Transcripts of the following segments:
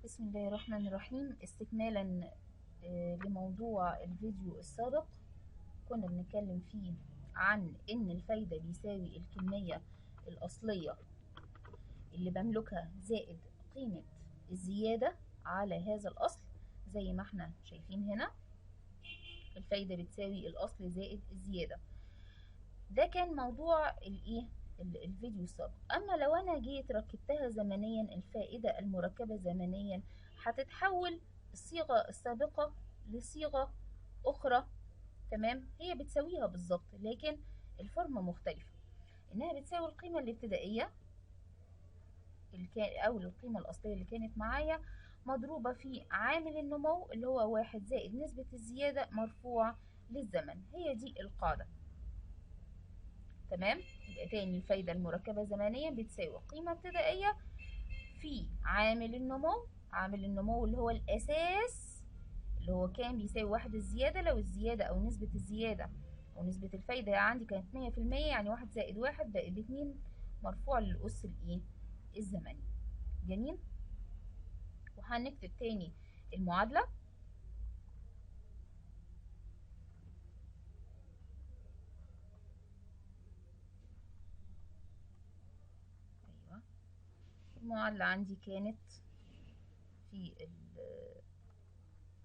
بسم الله الرحمن الرحيم. استكمالا لموضوع الفيديو السابق، كنا بنتكلم فيه عن ان الفايدة بيساوي الكمية الأصلية اللي بملكها زائد قيمة الزيادة على هذا الأصل. زي ما احنا شايفين هنا، الفايدة بتساوي الأصل زائد الزيادة. ده كان موضوع الفيديو السابق. اما لو انا جيت ركبتها زمنيا، الفائدة المركبة زمنيا هتتحول الصيغة السابقة لصيغة اخرى. تمام، هي بتساويها بالظبط لكن الفورمة مختلفة. انها بتساوي القيمة الابتدائية او القيمة الاصلية اللي كانت معايا، مضروبة في عامل النمو اللي هو 1 زائد نسبة الزيادة مرفوع للزمن. هي دي القاعدة. تمام، يبقى تاني الفايدة المركبة زمنيا بتساوي قيمة ابتدائية في عامل النمو. عامل النمو اللي هو الأساس، اللي هو كان بيساوي 1 الزيادة. لو الزيادة أو نسبة الزيادة أو نسبة الفايدة عندي كانت 100%، يعني 1 زائد 1 بقت ب2 مرفوع للأس الزمني. جميل. وهنكتب تاني المعادلة. أيوة، المعادلة عندي كانت في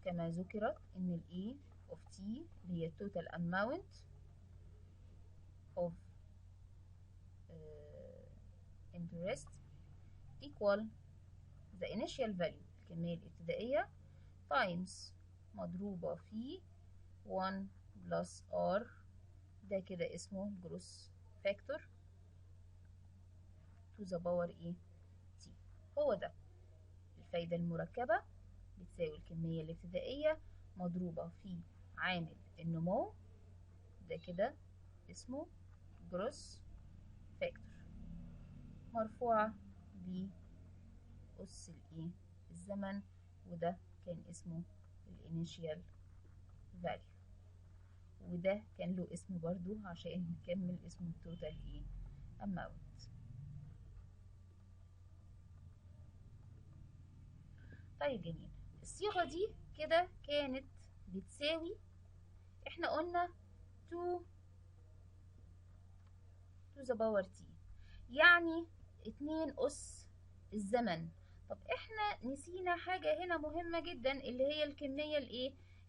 كما ذكرت ان ال A of T اللي هي total amount of interest equal the initial value الكمية الابتدائية times مضروبة في 1 plus R، ده كده اسمه gross factor to the power T. هو ده الفايدة المركبة بتساوي الكمية الابتدائية مضروبة في عامل النمو، ده كده اسمه gross factor مرفوعة بأس الزمن، وده كان اسمه الانيشيال فاليو، وده كان له اسم برضو عشان نكمل اسمه التوتال اماونت. طيب جميل. الصيغة دي كده كانت بتساوي، احنا قلنا 2 to the power t، يعني 2 أس الزمن. طب احنا نسينا حاجة هنا مهمة جدا، اللي هي الكمية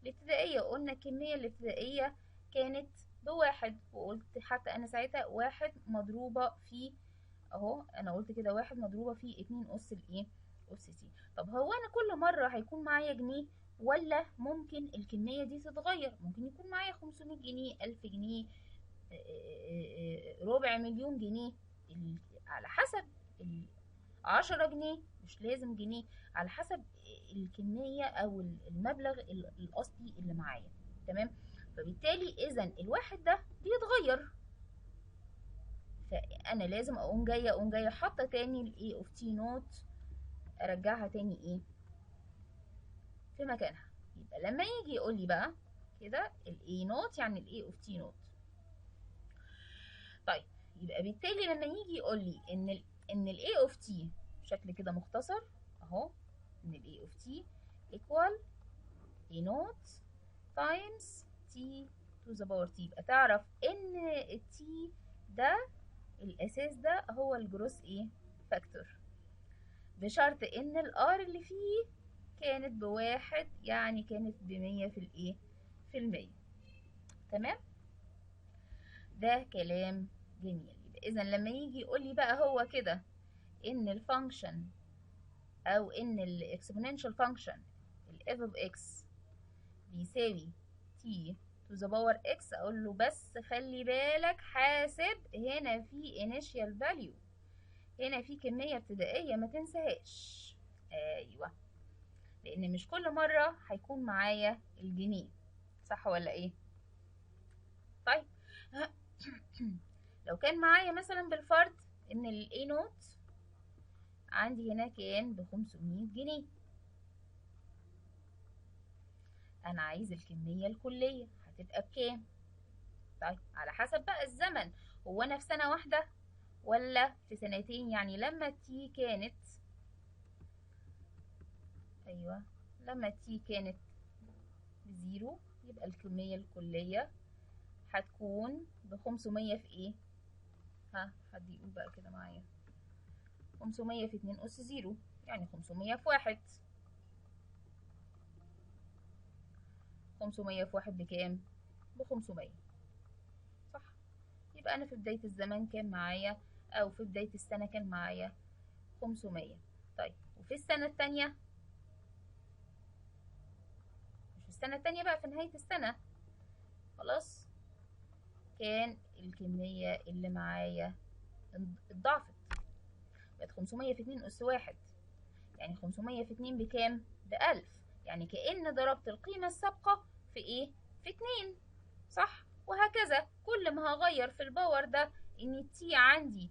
الابتدائية. قلنا الكمية الابتدائية كانت بواحد، وقلت حتى انا ساعتها 1 مضروبة في، اهو انا قلت كده 1 مضروبة في 2 أس أس تي. طب هو انا كل مرة هيكون معايا جنيه، ولا ممكن الكمية دي تتغير؟ ممكن يكون معايا 500 جنيه، 1000 جنيه، ربع مليون جنيه، على حسب 10 جنيه، مش لازم جنيه، على حسب الكمية أو المبلغ الأصلي اللي معايا. تمام، فبالتالي إذا الواحد ده بيتغير، فأنا لازم أقوم جاية حاطة تاني ال A of T نوت، أرجعها تاني في مكانها. يبقى لما يجي يقول لي بقى كده ال A نوت يعني ال A of T نوت. طيب، يبقى بالتالي لما يجي يقول لي ان ال A of T بشكل كده مختصر اهو، ان ال A of T equal A naught times T to the power T، يبقى تعرف ان ال T ده الاساس ده هو الجروس فاكتور، بشرط ان ال R اللي فيه كانت بواحد، يعني كانت ب100 في المية. تمام، ده كلام جميل. يبقى اذا لما يجي يقول لي بقى هو كده ان الفانكشن او ان الاكسبوننشال فانكشن الاف اوف اكس بيساوي تي تو ذا باور اكس، اقول له بس خلي بالك، حاسب هنا في انيشال فاليو، هنا في كميه ابتدائيه ما تنساهاش. ايوه، لان مش كل مره هيكون معايا الجنيه، صح ولا ايه؟ طيب لو كان معايا مثلا بالفرض ان الاي نوت عندي هنا كان ب500 جنيه، انا عايز الكمية الكلية هتبقى بكام؟ طيب على حسب بقى الزمن، هو انا في سنة واحدة ولا في سنتين؟ يعني لما تي كانت ايوه لما تي كانت بزيرو يبقى الكمية الكلية هتكون ب500 في ايه؟ ها حد يقول بقى كده معايا. 500 في 2 أس زيرو يعني 500 في واحد. 500 في واحد بكام؟ ب500 صح. يبقى أنا في بداية الزمن كان معايا أو في بداية السنة كان معايا 500. طيب وفي السنة التانية، مش في السنة التانية بقى، في نهاية السنة خلاص كان الكمية اللي معايا اتضاعفت، بقت 500 في 2 أس واحد، يعني 500 في 2 بكام؟ ب1000. يعني كأن ضربت القيمة السابقة في ايه؟ في 2 صح. وهكذا كل ما هغير في الباور ده ان التي عندي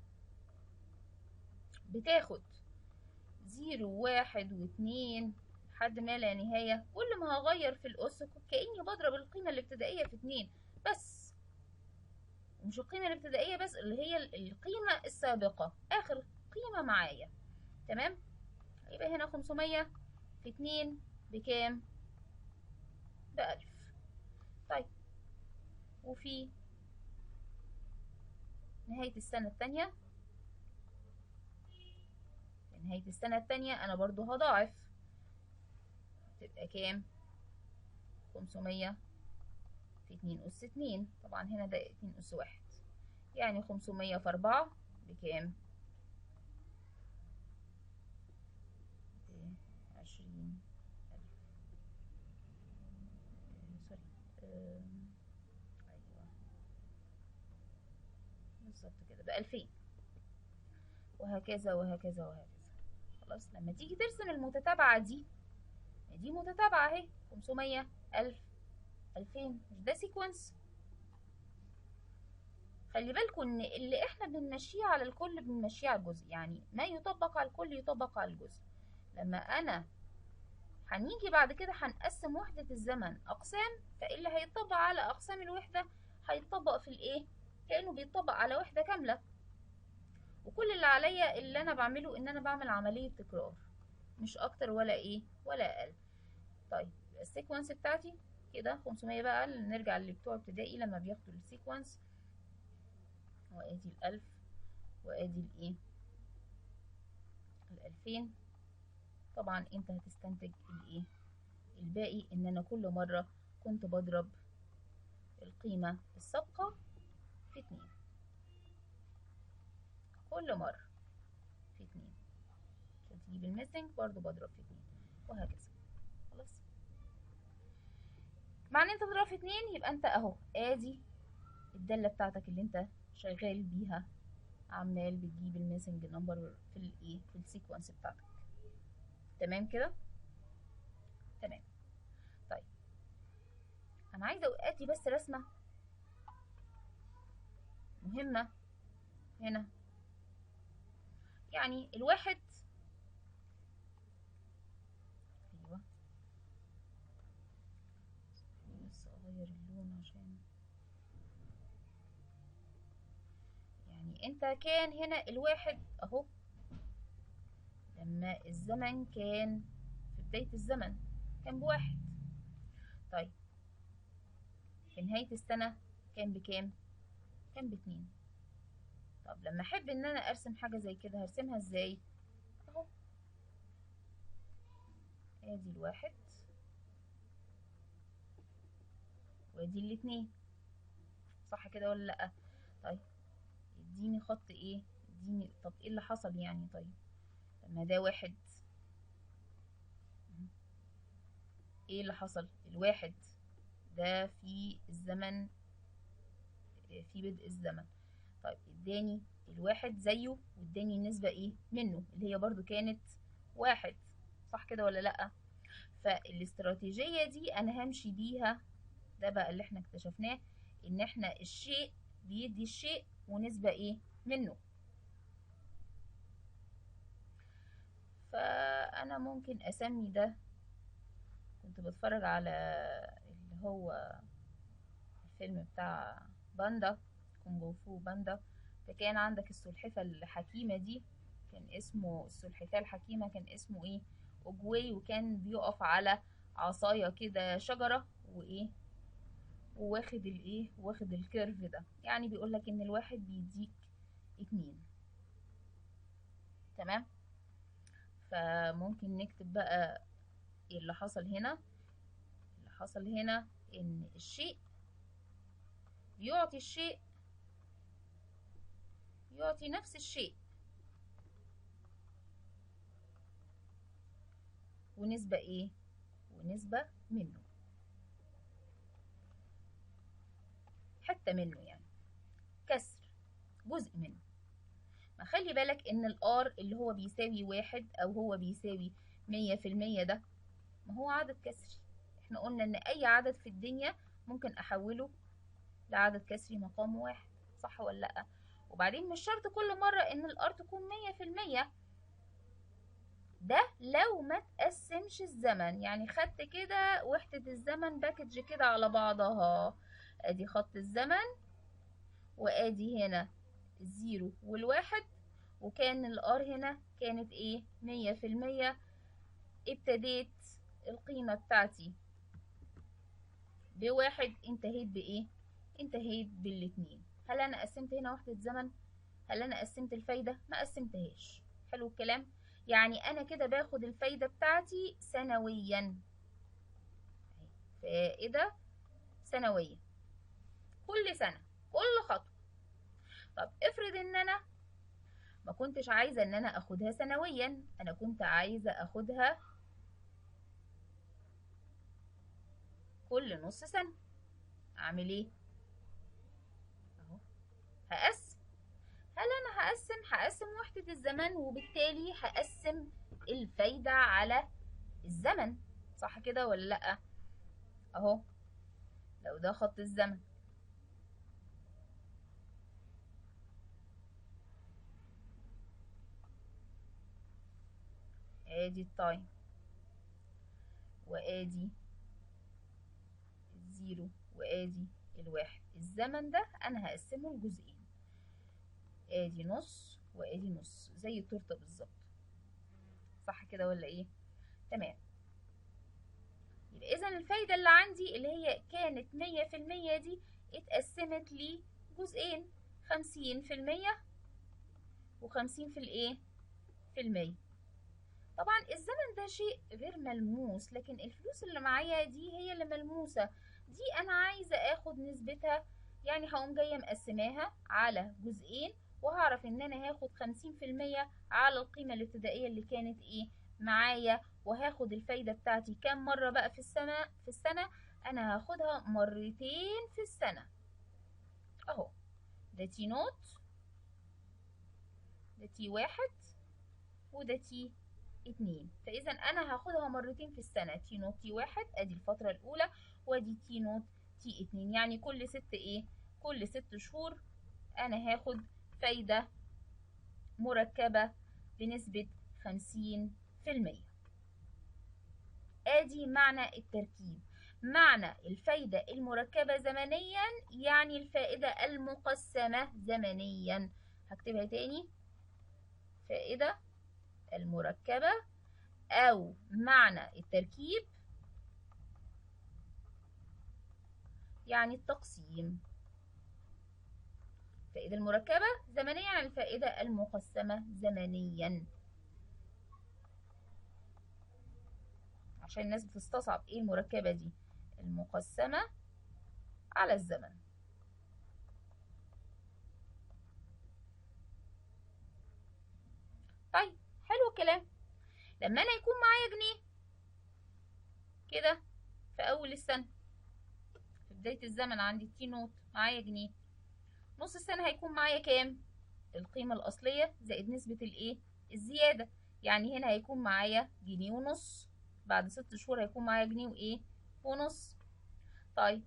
بتاخد 0 1 و2 لحد ما لا نهاية، كل ما هغير في الأس كأني بضرب القيمة الابتدائية في 2 بس. مش القيمة الابتدائية بس، اللي هي القيمة السابقة، آخر قيمة معايا. تمام. يبقى هنا 500 في 2 بكام؟ ب1000. طيب وفي نهاية السنة التانية، في نهاية السنة التانية أنا برضو هضاعف، تبقى كام؟ 500 في 2 أس 2، طبعا هنا ده 2 أس واحد، يعني 500 في 4 بكام؟ 20 ألف. سوري. أيوه بالظبط كده ب2000. وهكذا وهكذا وهكذا. خلاص لما تيجي ترسم المتتابعة دي متتابعة اهي، 500 1000 2000، مش ده سيكونس؟ خلي بالكم ان اللي احنا بنمشيه على الكل بنمشيه على الجزء، يعني ما يطبق على الكل يطبق على الجزء. لما انا هنيجي بعد كده هنقسم وحدة الزمن اقسام، فاللي هيطبق على اقسام الوحدة هيطبق في الايه؟ كأنه بيطبق على وحدة كاملة. وكل اللي عليا اللي انا بعمله ان انا بعمل عملية تكرار، مش اكتر ولا ايه ولا اقل. طيب السيكونس بتاعتي كده 500 بقى، نرجع لبتوع ابتدائي لما بياخدوا السيكونس، وادي ال1000 وادي الايه ال2000. طبعا انت هتستنتج الايه الباقي، ان انا كل مرة كنت بضرب القيمة السابقة في 2، كل مرة في 2 عشان تجيب الميسنج برضو بضرب في 2 وهكذا. خلاص مع ان انت تضرب في 2 يبقى انت اهو ادي الدالة بتاعتك اللي انت شغال بيها، عمال بتجيب الميسنج نمبر في الايه في السيكونس بتاعتك. تمام كده؟ تمام. طيب انا عايزه ادي بس رسمه مهمه هنا. يعني الواحد، ايوه بس اغير اللون عشان يعني انت كان هنا الواحد اهو لما الزمن كان في بداية الزمن كان بواحد. طيب في نهاية السنة كان بكام؟ كان ب2. طب لما احب ان انا ارسم حاجة زي كده هرسمها ازاي؟ اهو ادي الواحد وادي ال2، صح كده ولا لأ؟ طيب اديني خط ايه؟ اديني، طب ايه اللي حصل يعني؟ طيب لما ده واحد، ايه اللي حصل؟ الواحد ده في الزمن، في بدء الزمن. طيب اداني الواحد زيه واداني النسبة ايه منه اللي هي برضو كانت واحد، صح كده ولا لأ؟ فالاستراتيجية دي انا همشي بيها، ده بقى اللي احنا اكتشفناه، ان احنا الشيء بيدي الشيء ونسبة ايه منه. فانا ممكن اسمي ده، كنت بتفرج على اللي هو الفيلم بتاع باندا، كونغ فو باندا، فكان عندك السلحفة الحكيمة دي كان اسمه السلحفاة الحكيمة كان اسمه ايه؟ أجواي وكان بيقف على عصاية كده شجرة وإيه وواخد الإيه واخد الكيرف ده، يعني بيقولك إن الواحد بيديك 2. تمام. فممكن نكتب بقى إيه اللي حصل هنا. اللي حصل هنا إن الشيء بيعطي الشيء يعطي نفس الشيء ونسبة إيه ونسبة منه، حتة منه، يعني كسر جزء منه. ما خلي بالك ان الار اللي هو بيساوي 1 او هو بيساوي 100% ده ما هو عدد كسري. احنا قلنا ان اي عدد في الدنيا ممكن احوله لعدد كسري مقامه 1، صح ولا لا؟ وبعدين مش شرط كل مرة ان الار تكون 100%، ده لو ما تقسمش الزمن. يعني خدت كده وحدة الزمن باكج كده على بعضها، ادي خط الزمن وادي هنا الزيرو والواحد، وكان الار هنا كانت ايه 100%. ابتديت القيمة بتاعتي بواحد، انتهيت بايه انتهيت بالاتنين. هل انا قسمت هنا وحدة زمن؟ هل انا قسمت الفايدة؟ ما قسمتهاش. حلو الكلام. يعني انا كده باخد الفايدة بتاعتي سنويا، فائدة سنوية كل سنة كل خطوة. طب افرض ان انا ما كنتش عايزة ان انا اخدها سنويا، انا كنت عايزة اخدها كل نص سنة. اعمل ايه؟ اهو هقسم. هل انا هقسم وحدة الزمن وبالتالي هقسم الفايدة على الزمن، صح كده ولا لأ؟ اهو لو ده خط الزمن، ادي التايم وادي الزيرو وادي الواحد، الزمن ده انا هقسمه لجزئين، ادي نص وادي نص زي التورته بالظبط، صح كده ولا ايه؟ تمام. يبقى اذا الفايده اللي عندي اللي هي كانت 100% دي اتقسمت لي جزئين، 50% و50 في الايه في المية. طبعا الزمن ده شيء غير ملموس، لكن الفلوس اللي معايا دي هي اللي ملموسة، دي انا عايزة اخد نسبتها. يعني هقوم جاية مقسماها على جزئين، وهعرف ان انا هاخد 50% على القيمة الابتدائية اللي كانت ايه معايا، وهاخد الفايدة بتاعتي كام مرة بقى في السنة. انا هاخدها مرتين في السنة. اهو ده تي نوت، ده تي واحد، وده تي 2. فاذا انا هاخدها مرتين في السنه، تي نوت تي واحد ادي الفتره الاولى، وادي تي نوت تي 2. يعني كل 6 شهور انا هاخد فايده مركبه بنسبه 50%. ادي معنى التركيب. معنى الفايده المركبه زمنيا يعني الفائده المقسمه زمنيا. هكتبها تاني، فائده المركبه أو معنى التركيب يعني التقسيم. الفائدة المركبة زمنيا عن الفائدة المقسمة زمنيا، عشان الناس بتستصعب ايه المركبة دي، المقسمة على الزمن. طيب حلو الكلام. لما انا يكون معايا جنيه كده في اول السنة، في بداية الزمن عندي التي نوت معايا جنيه، نص السنة هيكون معايا كام؟ القيمة الأصلية زائد نسبة الايه الزيادة. يعني هنا هيكون معايا جنيه ونص، بعد 6 شهور هيكون معايا جنيه وايه ونص. طيب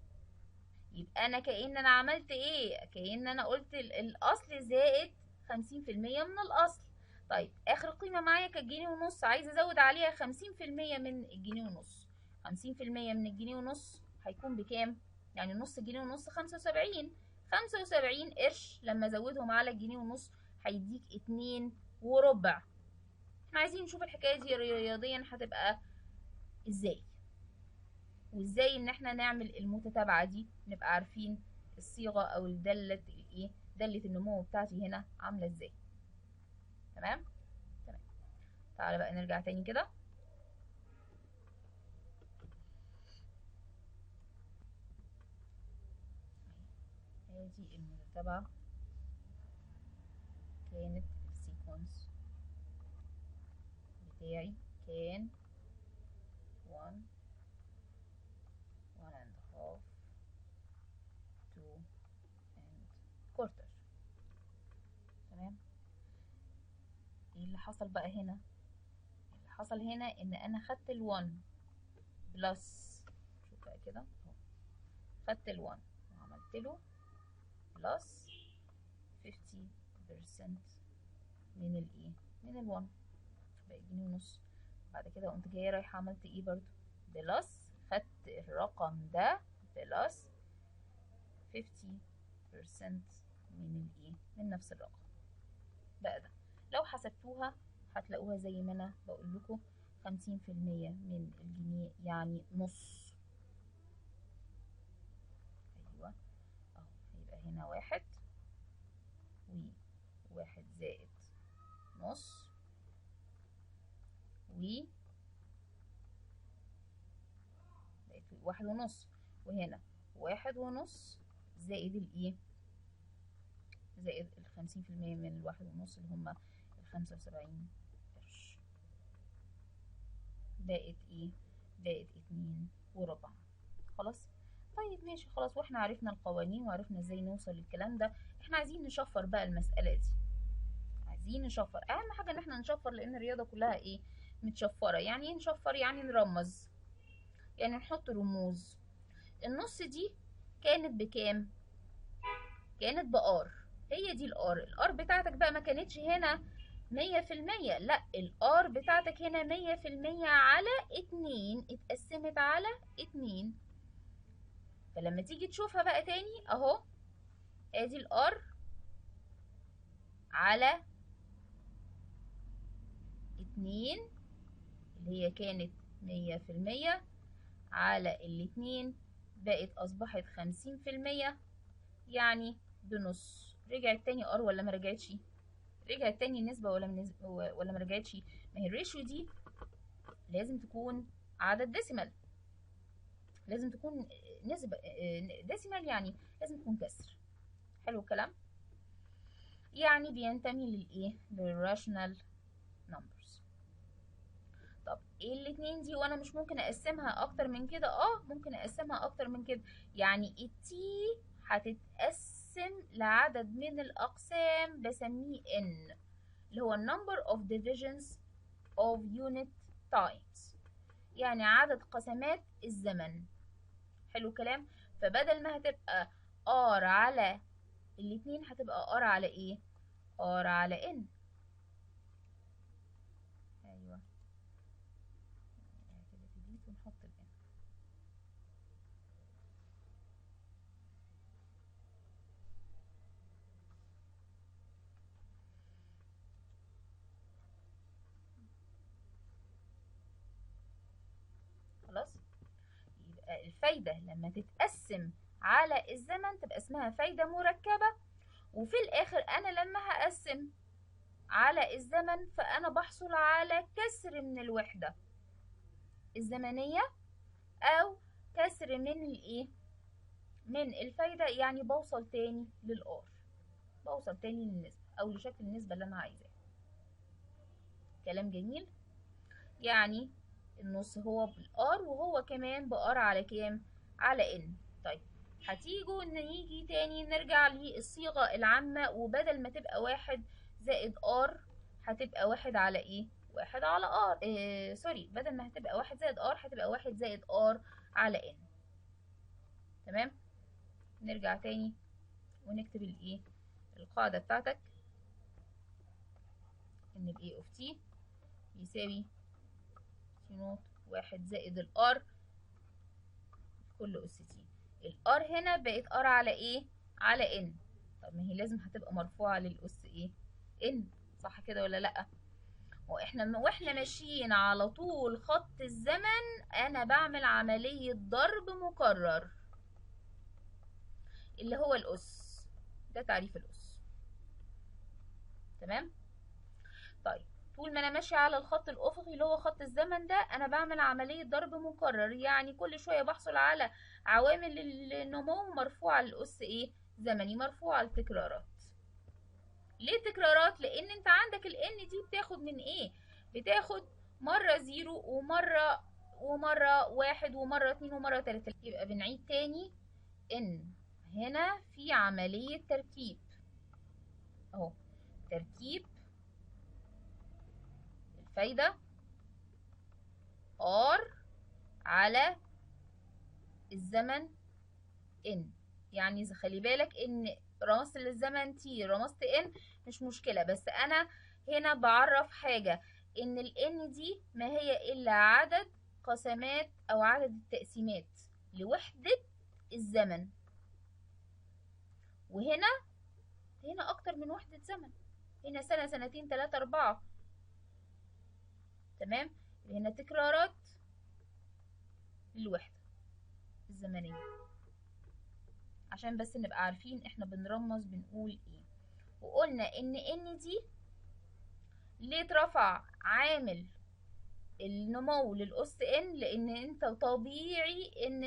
يبقى انا كأن انا عملت ايه، كأن انا قلت الاصل زائد 50% من الاصل. طيب اخر قيمة معايا كانت جنيه ونص، عايزة ازود عليها 50% من الجنيه ونص. 50% من الجنيه ونص هيكون بكام؟ يعني نص جنيه ونص 75. 75 قرش لما ازودهم على الجنيه ونص هيديك 2 وربع. احنا احنا عايزين نشوف الحكايه دي رياضيا هتبقى ازاي، وازاي ان احنا نعمل المتتابعه دي، نبقى عارفين الصيغه او الداله الايه، داله النمو بتاعتي هنا عامله ازاي. تمام تمام. تعالى بقى نرجع تاني كده. ادي المتتابعه كانت السيكونس بتاعي كان 1 1 and half 2 and quarter. تمام. ايه اللي حصل بقى هنا؟ اللي حصل هنا ان انا خدت ال1 بلس، شوف بقى كده اهو، خدت ال1 وعملت له بلس 50% من الايه، من ال1، بقى يديني نص. بعد كده قمت جايه رايحه عملت ايه برضو، بلس، خدت الرقم ده بلس 50% من الايه، من نفس الرقم بقى ده. لو حسبتوها هتلاقوها زي ما انا بقول لكم 50% من الجنيه يعني نص. ايوه اهو، هيبقى هنا 1 و1 زائد نص و بقت 1.5، وهنا 1.5 زائد الايه، زائد 50% من 1.5 اللي هما 75 قرش، بقت ايه، بقت 2.4. خلاص. طيب ماشي خلاص، واحنا عرفنا القوانين وعرفنا ازاي نوصل للكلام ده. احنا عايزين نشفر بقى المسألة دي، عايزين نشفر. اهم حاجة ان احنا نشفر، لان الرياضة كلها ايه، متشفرة. يعني ايه نشفر؟ يعني نرمز، يعني نحط رموز. النص دي كانت بكام؟ كانت بار. هي دي الار بتاعتك بقى ما كانتش هنا 100%، لا، الار بتاعتك هنا 100% على 2، اتقسمت على 2. فلما تيجي تشوفها بقى تاني اهو، ادي الار على 2 اللي هي كانت 100% على الاتنين، بقت اصبحت 50%، يعني بنص. رجعت تاني ار ولا ما رجعتش؟ رجعت تاني النسبة ولا ما رجعتش؟ ما هي الريشيو دي لازم تكون عدد ديسيمال، لازم تكون نسبة ديسيمال، يعني لازم تكون كسر. حلو الكلام. يعني بينتمي للايه، للراشنال نمبرز. طب ايه الاتنين دي وانا مش ممكن اقسمها اكتر من كده؟ ممكن اقسمها اكتر من كده. يعني التي هتتقسم لعدد من الاقسام بسميه n، اللي هو number of divisions of unit times، يعني عدد قسمات الزمن. حلو كلام. فبدل ما هتبقى r على الاتنين، هتبقى r على ايه، r على n. ايوه كده تديت ونحط ال n. خلاص. يبقى الفايدة لما تتقسم على الزمن تبقى اسمها فايدة مركبة، وفي الآخر أنا لما هقسم على الزمن فأنا بحصل على كسر من الوحدة الزمنية، أو كسر من الإيه، من الفايدة، يعني بوصل تاني للآر، بوصل تاني للنسبة أو لشكل النسبة اللي أنا عايزاه. كلام جميل. يعني النص هو بالآر، وهو كمان بآر على كام، على إن. طيب هتيجوا نيجي تاني نرجع للصيغة العامة، وبدل ما تبقى 1 زائد ار هتبقى 1 على ايه، 1 على ار، سوري، بدل ما هتبقى 1 زائد ار هتبقى 1 زائد ار على ان. تمام. نرجع تاني ونكتب الايه، القاعدة بتاعتك، ان ال A of t يساوي t نوت 1 زائد الار كل أس t. الار هنا بقت ار على ايه، على ان. طب ما هي لازم هتبقى مرفوعة للأس ايه، ان، صح كده ولا لأ؟ واحنا ماشيين على طول خط الزمن انا بعمل عملية ضرب مكرر اللي هو الأس. ده تعريف الأس. تمام. طيب طول ما انا ماشية على الخط الافقي اللي هو خط الزمن ده انا بعمل عملية ضرب مكرر، يعني كل شوية بحصل على عوامل النمو مرفوعة للأس ايه زمني، مرفوعة التكرارات. ليه تكرارات؟ لان انت عندك الان دي بتاخد من ايه، بتاخد مرة زيرو ومرة واحد ومرة اتنين ومرة تلاتة. يبقى بنعيد تاني ان هنا في عملية تركيب اهو، تركيب الفايدة R على الزمن N. يعني خلي بالك ان رمزت للزمن T رمزت N مش مشكلة، بس انا هنا بعرف حاجة ان ال N دي ما هي الا عدد قسمات او عدد التقسيمات لوحدة الزمن، وهنا اكتر من وحدة زمن، هنا سنة سنتين تلاتة اربعة. تمام. هنا تكرارات للوحدة الزمنية، عشان بس نبقى عارفين احنا بنرمز بنقول ايه. وقلنا ان دي ليه اترفع عامل النمو للأس ان، لان انت طبيعي ان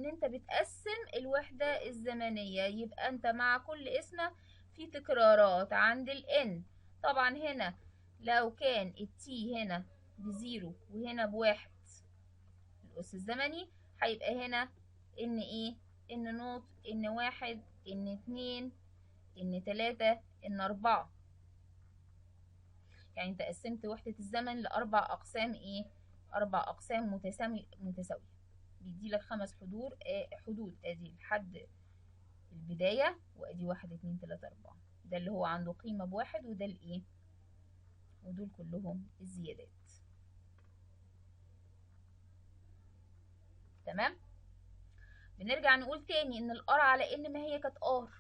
انت بتقسم الوحدة الزمنية، يبقى انت مع كل اسمة في تكرارات عند الان. طبعا هنا لو كان التي هنا بزيرو وهنا بواحد الأس الزمني، هيبقى هنا ان ايه، ان نوت، ان واحد، ان اتنين، ان تلاتة، ان اربعة. يعني انت قسمت وحدة الزمن لاربع اقسام ايه، اربع اقسام متساوية. بيديلك 5 حدود ادي لحد البداية، وادي 1 2 3 4. ده اللي هو عنده قيمة بواحد، وده الايه، ودول كلهم الزيادات. تمام. بنرجع نقول تاني ان الار على ان ما هي كانت ار،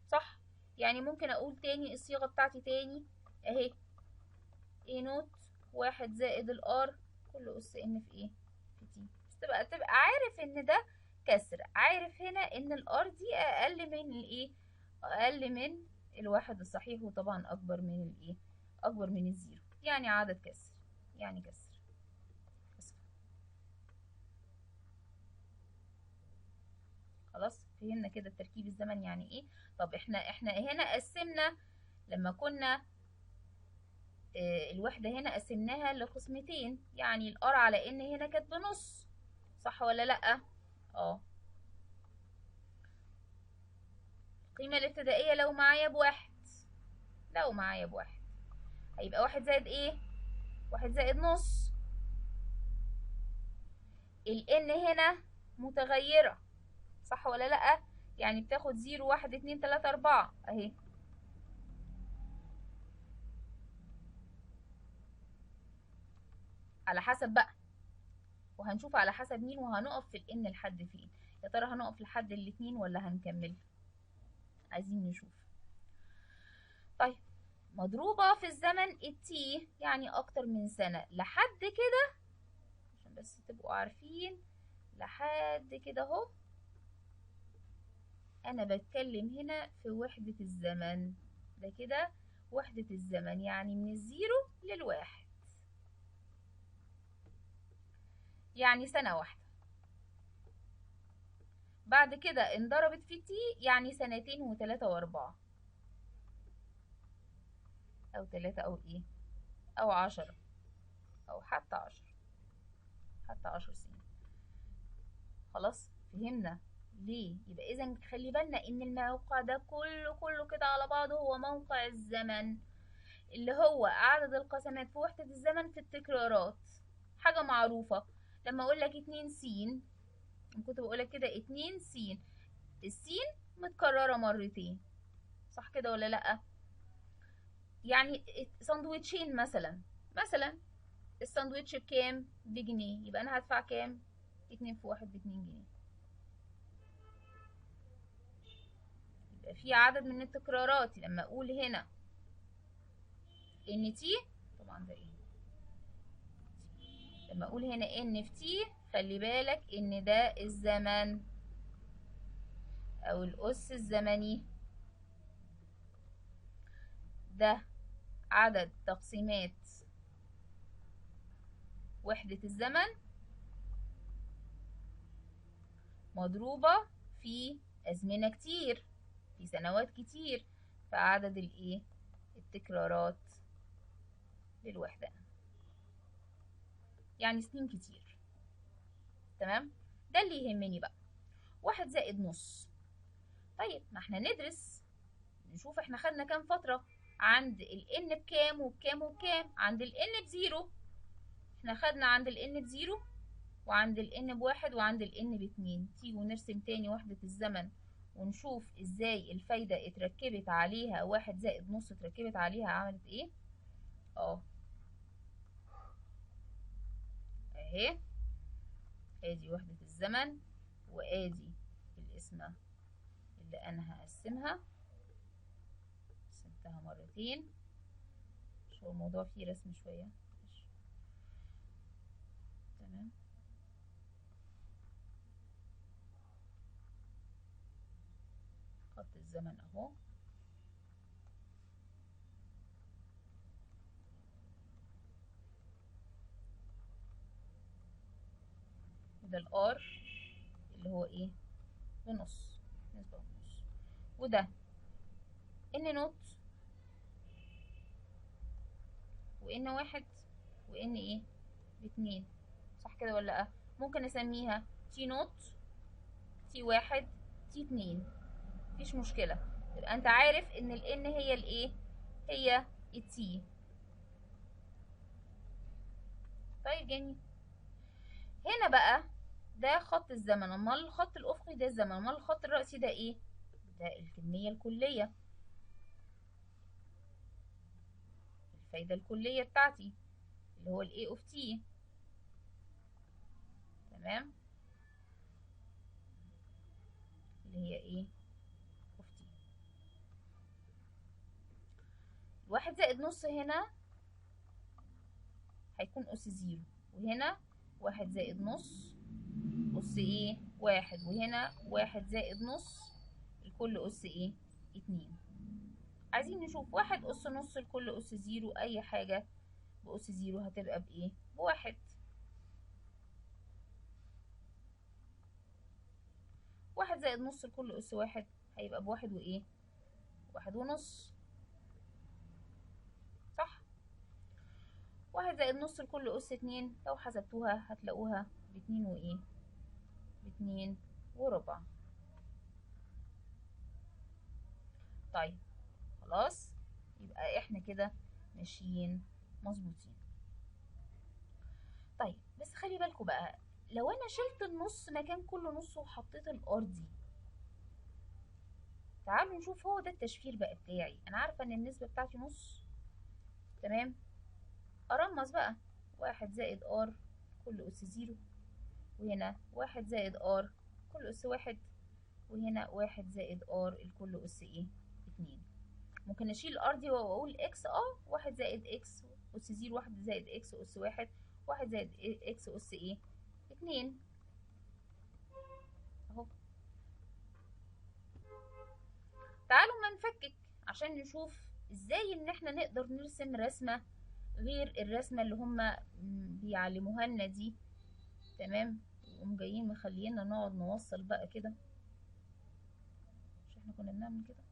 صح؟ يعني ممكن اقول تاني الصيغة بتاعتي تاني اهي، ايه نوت واحد زائد الار كل اس ان في ايه، في تي. بس تبقى عارف ان ده كسر، عارف هنا ان الار دي اقل من الايه، اقل من الواحد الصحيح، وطبعا اكبر من الايه، اكبر من الزيرو، يعني عدد كسر، يعني كسر. خلاص فهمنا كده التركيب الزمني يعني ايه. طب احنا هنا قسمنا لما كنا الوحدة هنا قسمناها لقسمتين، يعني الار على ان هنا كانت بنص، صح ولا لأ؟ اه. القيمة الابتدائية لو معايا بواحد، لو معايا بواحد هيبقى واحد زائد ايه، واحد زائد نص. الان هنا متغيرة، صح ولا لأ؟ يعني بتاخد زيرو واحد اتنين تلاتة اربعة اهي. على حسب بقى، وهنشوف على حسب مين، وهنقف في الان لحد فين. يا ترى هنقف لحد الاتنين ولا هنكمل؟ عايزين نشوف. طيب مضروبة في الزمن التي يعني اكتر من سنة لحد كده، عشان بس تبقوا عارفين لحد كده اهو. انا بتكلم هنا في وحدة الزمن، ده كده وحدة الزمن يعني من الزيرو للواحد، يعني سنة واحدة. بعد كده انضربت في تي يعني سنتين وتلاتة واربعة، او تلاتة او ايه، او 10، او حتى 10، حتى 10 سنين. خلاص فهمنا ليه. يبقى اذا خلي بالنا ان الموقع ده كله كده على بعضه هو موقع الزمن، اللي هو عدد القسمات في وحدة الزمن في التكرارات. حاجة معروفة لما اقول لك 2 س، كنت بقول لك كده 2 س، السين متكررة مرتين، صح كده ولا لأ؟ يعني ساندويتشين مثلا الساندويتش بكام؟ بجنيه، يبقى انا هدفع كام؟ 2 في 1 ب2 جنيه. يبقى في عدد من التكرارات. لما اقول هنا ان تي طبعا ده ايه. لما اقول هنا ان في تي خلي بالك ان ده الزمن او الاس الزمني، ده عدد تقسيمات وحدة الزمن مضروبة في أزمنة كتير، في سنوات كتير، فعدد الايه التكرارات للوحدة، يعني سنين كتير. تمام، ده اللي يهمني بقى. 1 زائد نص. طيب ما احنا ندرس نشوف احنا خدنا كام فترة عند ال n بكام وبكام وبكام. عند ال n بزيرو احنا خدنا عند ال n بزيرو وعند ال n بواحد وعند ال n باتنين. تيجوا نرسم تاني وحدة الزمن ونشوف ازاي الفايدة اتركبت عليها. 1 زائد نص اتركبت عليها عملت ايه. اهي ادي وحدة الزمن وادي القسمة اللي انا هقسمها، قسمتها مرتين. شو الموضوع فيه رسم شوية. تمام، خط الزمن اهو. وده الار اللي هو ايه بنص، نسبة بنص. وده ان نوت وان واحد وان ايه باتنين، صح كده ولا لا؟ ممكن اسميها تي نوت، تي واحد، تي اتنين، مفيش مشكلة. يبقى انت عارف ان الان هي الايه، هي التي. طيب جميل. هنا بقى ده خط الزمن، امال الخط الافقي ده الزمن، امال الخط الرأسي ده ايه؟ ده الكمية الكلية، الفايدة الكلية بتاعتي اللي هو الاي اوف تي. تمام، اللي هي ايه اوف تي. 1 زائد نص هنا هيكون أس زيرو، وهنا 1 زائد نص أس ايه واحد، وهنا 1 زائد نص الكل أس ايه اتنين. عايزين نشوف 1 أس نص الكل أس زيرو، أي حاجة بأس زيرو هتبقى بإيه بواحد. 1 زائد نص الكل أس واحد هيبقى بواحد وإيه، واحد ونص، صح. 1 زائد نص الكل أس اتنين لو حسبتوها هتلاقوها باتنين وإيه، باتنين وربع. طيب خلاص، يبقى احنا كده ماشيين مظبوطين. طيب بس خلي بالكوا بقى، لو انا شلت النص مكان كل نص وحطيت الارضي، تعالوا نشوف. هو ده التشفير بقى بتاعي. انا عارفه ان النسبه بتاعتي نص، تمام. ارمز بقى 1 زائد ار كل اس زيرو، وهنا 1 زائد ار كل اس واحد، وهنا 1 زائد ار الكل اس ايه اتنين. ممكن اشيل الار دي واقول اكس، 1 زائد اكس اس زيرو، 1 زائد اكس اس واحد، 1 زائد اكس اس ايه اتنين اهو. تعالوا ما نفكك عشان نشوف ازاي ان احنا نقدر نرسم رسمة غير الرسمة اللي هما بيعلموها لنا دي. تمام، وهم جايين مخلينا نقعد نوصل بقى كده، مش احنا كنا بنعمل كده؟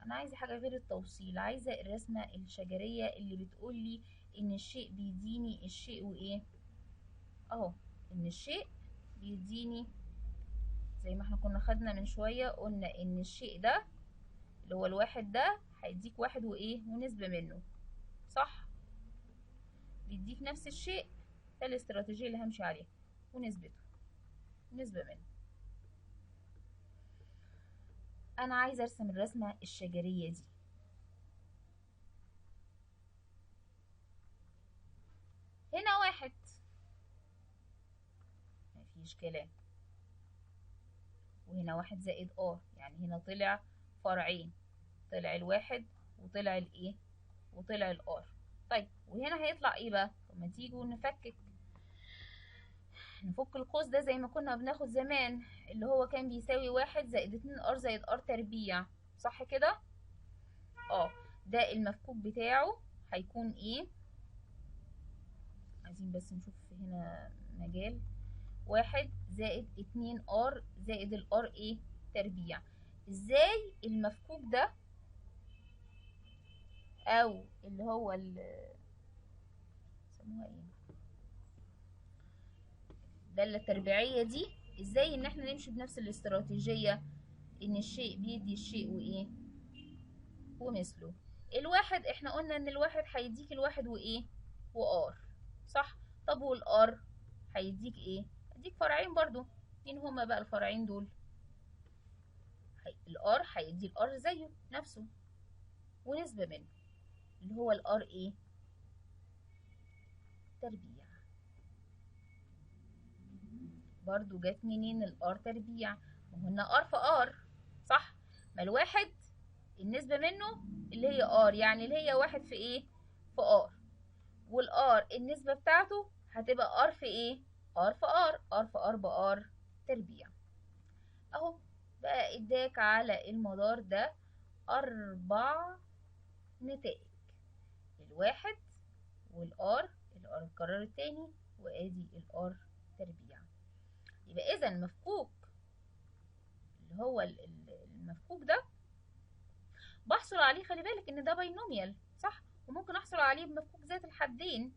انا عايزة حاجة غير التوصيل، عايزة الرسمة الشجرية اللي بتقولي ان الشيء بيديني الشيء وايه اهو. ان الشيء بيديني زي ما احنا كنا خدنا من شوية، قلنا ان الشيء ده اللي هو الواحد ده هيديك واحد وايه ونسبة منه، صح. بيديك نفس الشيء، ده الاستراتيجية اللي همشي عليها، ونسبته، نسبة منه. انا عايزة ارسم الرسمة الشجرية دي. هنا واحد مفيش كلام، وهنا 1 زائد يعني هنا طلع فرعين، طلع الواحد وطلع الايه وطلع الار. طيب وهنا هيطلع ايه بقى؟ طب ما تيجوا نفك القوس ده زي ما كنا بناخد زمان، اللي هو كان بيساوي 1 زائد 2 ار زائد ار تربيع، صح كده؟ ده المفكوك بتاعه هيكون ايه؟ عايزين بس نشوف هنا مجال. 1 زائد 2 ار زائد الار ايه؟ تربيع. ازاي المفكوك ده او اللي هو سموها ايه، الدالة التربيعية دي، ازاي ان احنا نمشي بنفس الاستراتيجية، ان الشيء بيدي الشيء وايه ومثله. الواحد احنا قلنا ان الواحد هيديك الواحد وايه وار، صح؟ طب والار هيديك ايه؟ هيديك فرعين برضو. مين هما بقى الفرعين دول؟ الار هيدي الار زيه نفسه ونسبة منه، اللي هو الار ايه؟ تربيع. برضو جت منين الار تربيع؟ ما هنا ار في ار، صح؟ ما الواحد النسبة منه اللي هي ار، يعني اللي هي 1 في ايه؟ في ار. والار النسبة بتاعته هتبقى ار في ايه؟ ار في ار، ار في ار بار تربيع. اهو بقى اداك على المدار ده 4 نتائج، الواحد والار، الار اتكرر التاني، وادي الار تربيع. يبقى اذا المفكوك اللي هو المفكوك ده بحصل عليه، خلي بالك ان ده باينوميال، صح؟ وممكن احصل عليه بمفكوك ذات الحدين.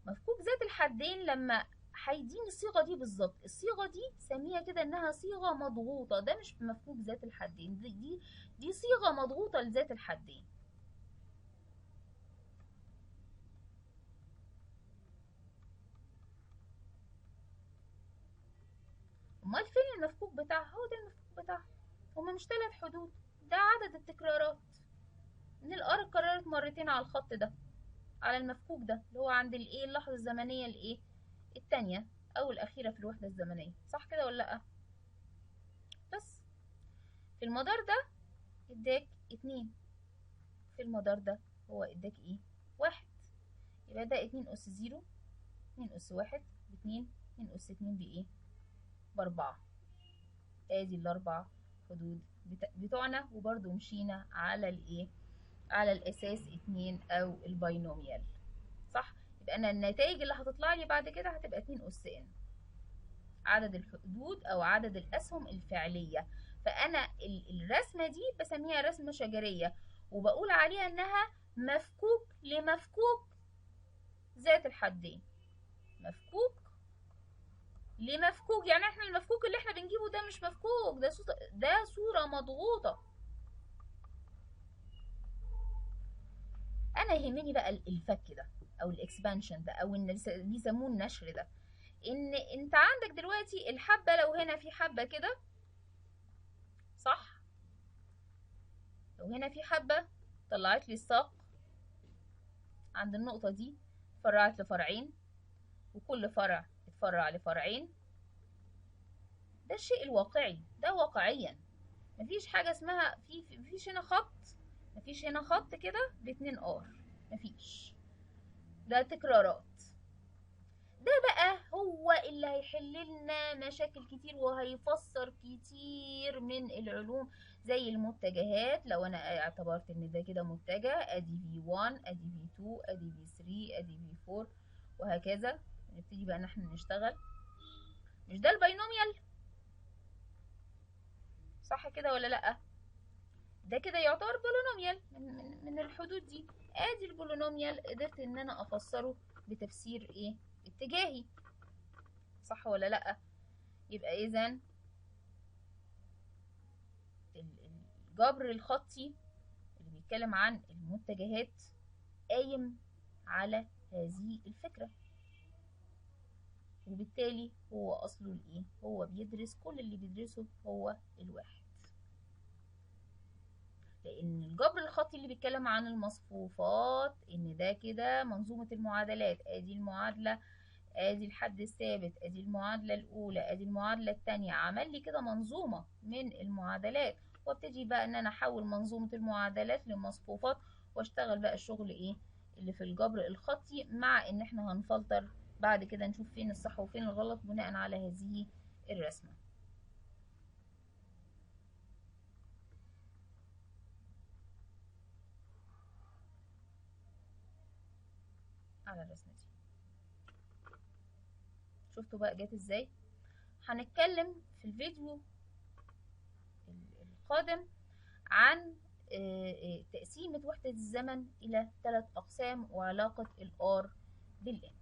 مفكوك ذات الحدين لما هيديني الصيغه دي بالظبط، الصيغه دي سميها كده انها صيغه مضغوطه، ده مش مفكوك ذات الحدين، دي صيغه مضغوطه لذات الحدين. امال فين المفكوك بتاعها؟ هو ده المفكوك بتاعها. هما مش 3 حدود، ده عدد التكرارات، ان الار اتكررت مرتين على الخط ده، على المفكوك ده اللي هو عند الايه، اللحظه الزمنيه الايه التانية او الاخيره في الوحده الزمنيه، صح كده ولا لا؟ بس في المدار ده اداك 2، في المدار ده هو اداك ايه؟ 1. يبقى ده 2 اس 0، 2 اس 1 ب2، 2 اس 2 بايه؟ ب4. ادي الاربع حدود بتوعنا، وبرده مشينا على الايه؟ على الاساس 2 او الباينوميال، صح؟ يبقى انا النتائج اللي هتطلع لي بعد كده هتبقى 2 اس ان، عدد الحدود او عدد الاسهم الفعليه. فانا الرسمه دي بسميها رسمه شجريه، وبقول عليها انها مفكوك لمفكوك ذات الحدين. مفكوك لمفكوك، يعني احنا المفكوك اللي احنا بنجيبه ده مش مفكوك، ده صوره مضغوطه. انا يهمني بقى الفك ده او الاكسبانشن ده، او ان بيسموه النشر ده. ان انت عندك دلوقتي الحبه، لو هنا في حبه كده، صح؟ لو هنا في حبه طلعت لي الساق عند النقطه دي، فرعت لفرعين، وكل فرع اتفرع لفرعين، ده الشيء الواقعي، ده واقعيا. مفيش حاجه اسمها مفيش هنا خط، مفيش هنا خط كده ب2 ار، مفيش، ده تكرارات. ده بقى هو اللي هيحل لنا مشاكل كتير وهيفسر كتير من العلوم، زي المتجهات. لو انا اعتبرت ان ده كده متجه، ادي V1 ادي V2 ادي V3 ادي V4 وهكذا، نبتدي بقى ان احنا نشتغل. مش ده الباينوميال، صح كده ولا لا؟ ده كده يعتبر بولينوميال من الحدود دي. ادي البولينوميال قدرت ان انا افسره بتفسير ايه؟ اتجاهي، صح ولا لا؟ يبقى اذا الجبر الخطي اللي بيتكلم عن المتجهات قايم على هذه الفكرة، وبالتالي هو اصله الايه؟ هو بيدرس كل اللي بيدرسه هو الواحد، لان الجبر الخطي اللي بيتكلم عن المصفوفات ان ده كده منظومة المعادلات. ادي المعادلة، ادي الحد الثابت، ادي المعادلة الاولى، ادي المعادلة التانية، عمل لي كده منظومة من المعادلات، وابتدي بقى ان انا احول منظومة المعادلات لمصفوفات، واشتغل بقى الشغل ايه اللي في الجبر الخطي، مع ان احنا هنفلتر بعد كده نشوف فين الصح وفين الغلط بناء على هذه الرسمة. على الرسمة دي شفتوا بقى جت ازاي. هنتكلم في الفيديو القادم عن تقسيمة وحدة الزمن إلى 3 أقسام وعلاقة الR بالN.